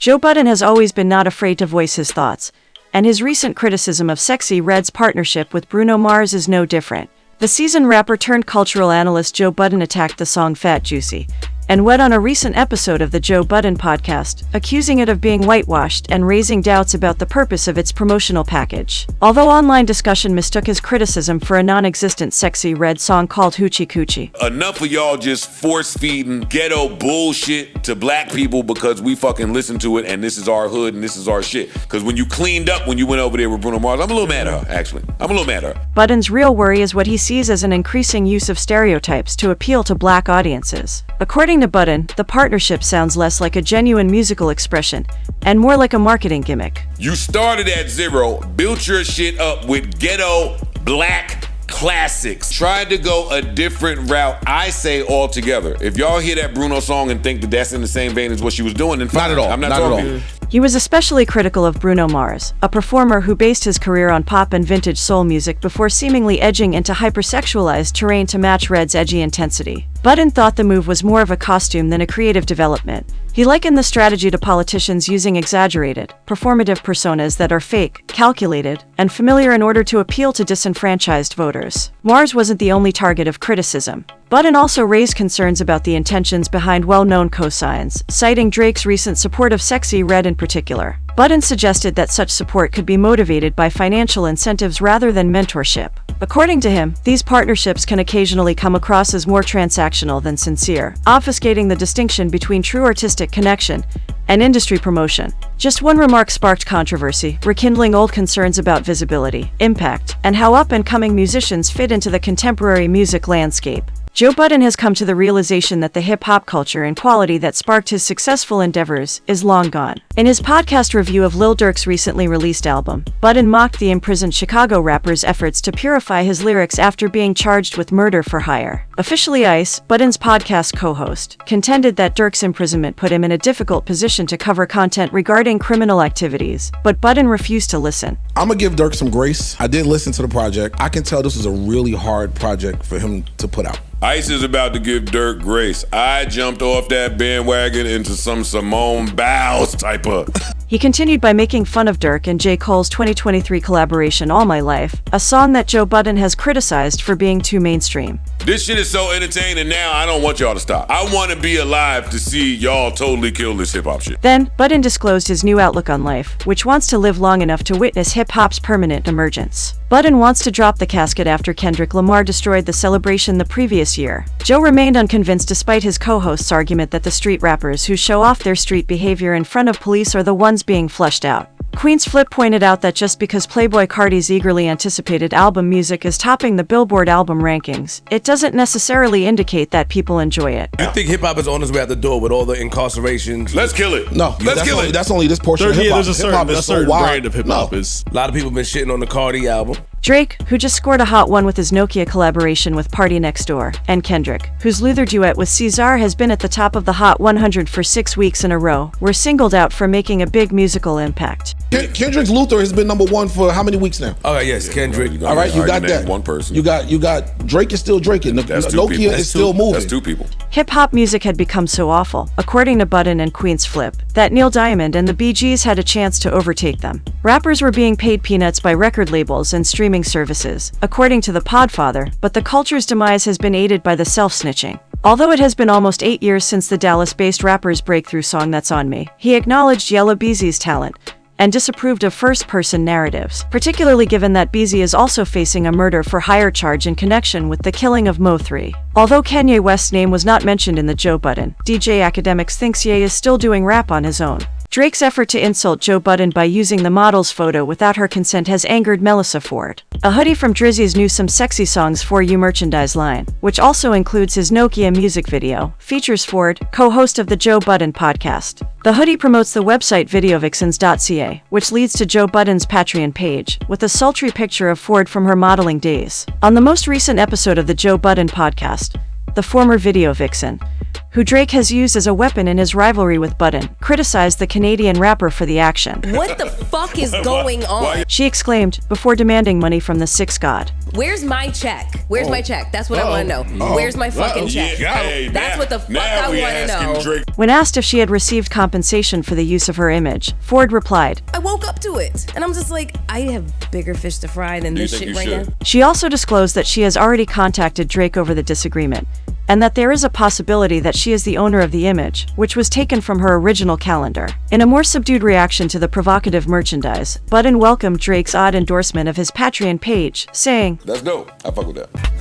Joe Budden has always been not afraid to voice his thoughts, and his recent criticism of Sexyy Red's partnership with Bruno Mars is no different. The seasoned rapper turned cultural analyst Joe Budden attacked the song Fat Juicy and went on a recent episode of the Joe Budden podcast, accusing it of being whitewashed and raising doubts about the purpose of its promotional package. Although online discussion mistook his criticism for a non-existent Sexyy Red song called Hoochie Coochie. Enough of y'all just force-feeding ghetto bullshit to black people because we fucking listen to it and this is our hood and this is our shit. Because when you cleaned up when you went over there with Bruno Mars, I'm a little mad at her, actually. I'm a little mad at her. Budden's real worry is what he sees as an increasing use of stereotypes to appeal to black audiences. According to Budden, the partnership sounds less like a genuine musical expression and more like a marketing gimmick. You started at zero, built your shit up with ghetto black classics, tried to go a different route, I say altogether. If y'all hear that Bruno song and think that that's in the same vein as what she was doing, then fine. Not at all. I'm not talking to you. He was especially critical of Bruno Mars, a performer who based his career on pop and vintage soul music before seemingly edging into hypersexualized terrain to match Red's edgy intensity. Budden thought the move was more of a costume than a creative development. He likened the strategy to politicians using exaggerated, performative personas that are fake, calculated, and familiar in order to appeal to disenfranchised voters. Mars wasn't the only target of criticism. Budden also raised concerns about the intentions behind well-known cosigns, citing Drake's recent support of Sexyy Red in particular. Budden suggested that such support could be motivated by financial incentives rather than mentorship. According to him, these partnerships can occasionally come across as more transactional than sincere, obfuscating the distinction between true artistic connection and industry promotion. Just one remark sparked controversy, rekindling old concerns about visibility, impact, and how up-and-coming musicians fit into the contemporary music landscape. Joe Budden has come to the realization that the hip-hop culture and quality that sparked his successful endeavors is long gone. In his podcast review of Lil Durk's recently released album, Budden mocked the imprisoned Chicago rapper's efforts to purify his lyrics after being charged with murder for hire. Officially ICE, Budden's podcast co-host, contended that Durk's imprisonment put him in a difficult position to cover content regarding criminal activities, but Budden refused to listen. I'm gonna give Durk some grace. I did listen to the project. I can tell this was a really hard project for him to put out. Ice is about to give Durk grace. I jumped off that bandwagon into some Simone Biles type of... He continued by making fun of Durk and J. Cole's 2023 collaboration All My Life, a song that Joe Budden has criticized for being too mainstream. This shit is so entertaining now, I don't want y'all to stop. I want to be alive to see y'all totally kill this hip-hop shit. Then, Budden disclosed his new outlook on life, which wants to live long enough to witness hip-hop's permanent emergence. Budden wants to drop the casket after Kendrick Lamar destroyed the celebration the previous year. Joe remained unconvinced despite his co-host's argument that the street rappers who show off their street behavior in front of police are the ones being flushed out. Queen's Flip pointed out that just because Playboi Carti's eagerly anticipated album music is topping the Billboard album rankings, it doesn't necessarily indicate that people enjoy it. You think hip-hop is on its way out the door with all the incarcerations? Let's kill it. No, let's kill it. That's only this portion of hip-hop. There's a certain brand of hip-hop is... A lot of people been shitting on the Carti album. Drake, who just scored a hot one with his Nokia collaboration with Party Next Door, and Kendrick, whose Luther duet with Caesar has been at the top of the Hot 100 for 6 weeks in a row, were singled out for making a big musical impact. Kendrick's Luther has been #1 for how many weeks now? Oh yes, Kendrick. All right, you got that. One person. You got Drake is still Drake. Nokia is still moving. That's 2 people. Hip-hop music had become so awful, according to Budden and Queen's Flip, that Neil Diamond and the Bee Gees had a chance to overtake them. Rappers were being paid peanuts by record labels and streaming services, according to the Podfather, but the culture's demise has been aided by the self-snitching. Although it has been almost 8 years since the Dallas-based rapper's breakthrough song That's On Me, he acknowledged Yella Beezy's talent and disapproved of first-person narratives, particularly given that Beezy is also facing a murder-for-hire charge in connection with the killing of Mo 3. Although Kanye West's name was not mentioned in the Joe Budden, DJ Academics thinks Ye is still doing rap on his own. Drake's effort to insult Joe Budden by using the model's photo without her consent has angered Melissa Ford. A hoodie from Drizzy's new Some Sexy Songs For You merchandise line, which also includes his Nokia music video, features Ford, co-host of the Joe Budden podcast. The hoodie promotes the website videovixens.ca, which leads to Joe Budden's Patreon page, with a sultry picture of Ford from her modeling days. On the most recent episode of the Joe Budden podcast, the former video vixen, who Drake has used as a weapon in his rivalry with Budden, criticized the Canadian rapper for the action. What the fuck is going on? She exclaimed before demanding money from the Six God. Where's my check? Where's my check? That's what I want to know. Where's my fucking check? That's what the fuck I want to know. Drake. When asked if she had received compensation for the use of her image, Ford replied, I woke up to it, and I'm just like, I have bigger fish to fry than this shit right now. She also disclosed that she has already contacted Drake over the disagreement, and that there is a possibility that she is the owner of the image, which was taken from her original calendar. In a more subdued reaction to the provocative merchandise, Budden welcomed Drake's odd endorsement of his Patreon page, saying, That's dope. I fuck with that.